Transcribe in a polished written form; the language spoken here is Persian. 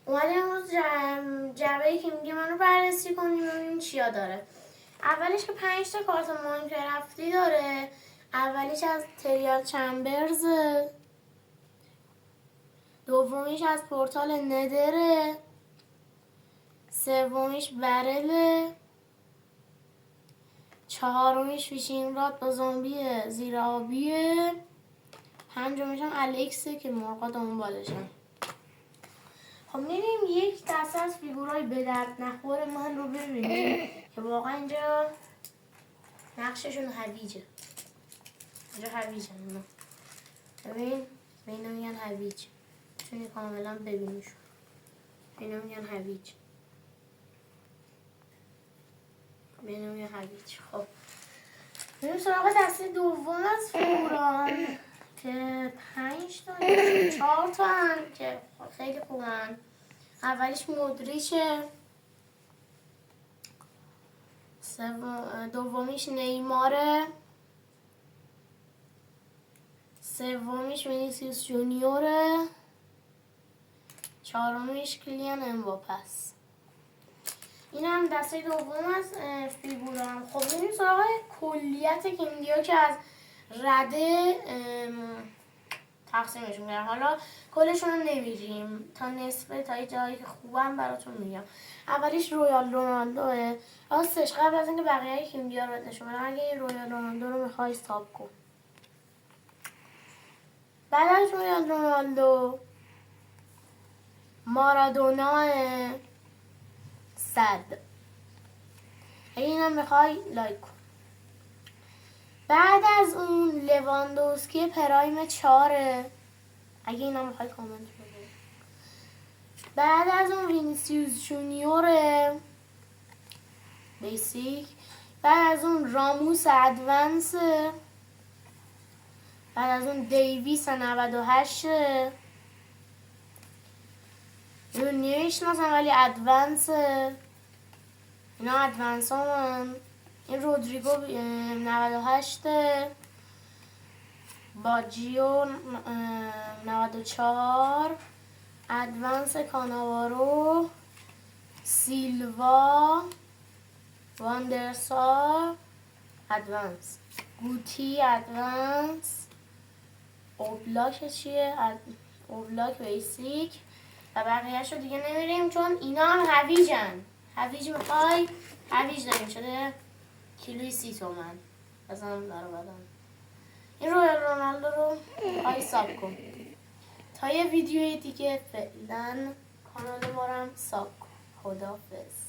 اومدیم امروز جعبه کیمیایی من رو بررسی کنیم ببینیم چیا داره. اولیش که 5 تا کارت ماینکرافتی داره. اولیش از تریال چمبرز، دومیش از پورتال ندره، سومیش برله، چهارمیش فیشینگ راد با زامبی زیر آبیه، پنجمیش هم الکسه که مرغا دنبالشن. خب میریم یک دسته از فیگورای به درد نخور من رو ببینیم که واقعا اینجا نقششون هویجه. اینجا هویجه اینا. ببین به اینا میگن هویج. میتونی کاملا ببینیشون. به اینا میگن هویج. به اینا میگن هویج. خب بریم سراغ دسته دوم از فیگوران که 5 تا 4 تا هم که خیلی خوبن. اولیش مودریچه، دومیش نیماره، سومیش وینیسیوس جونیوره، چهارمیش کلیان امباپه است. این هم دسته دوم از فیگوران. خب بریم سراغ کلیت کیمیایی که از رده تقسیمشون کردم. حالا کلشون رو نمیریم تا نصفه، تا یه جایی که خوبم براتون میگم. اولیش رویال رونالدوه. راستش قبل از اینکه بقیه کیمیا رو نشون بدم، اگه این رویال رونالدو رو میخوای استاپ کن. بعد از رویال رونالدو مارادونا 100. اگه اینم میخوای لایک کن. بعد از اون لواندوسکی پرایم 4. اگه اینم میخوای کامنت بده. بعد از اون وینیسیوس جونیور بیسیک. بعد از اون راموس ادوانس. بعد از اون دیویس 98. اینو نمیشناسم ولی ادوانس. اینا ادوانس هم. این رودریگو 98. باجیو 94. ادوانس کاناوارو، سیلوا، واندرسار ادوانس، گوتی ادوانس، اوبلاک چیه؟ اوبلاک بیسیک و بقیهش رو دیگه نمیریم چون اینا هم هویجن. هویج میخوای؟ هویج داریم شده کیلوی 30 تومن بزنم داره بدن. این رویال رونالدو رو های ساب کن. تا یه ویدیوی دیگه فعلا کانال ما رو هم ساب کن. خداحافظ.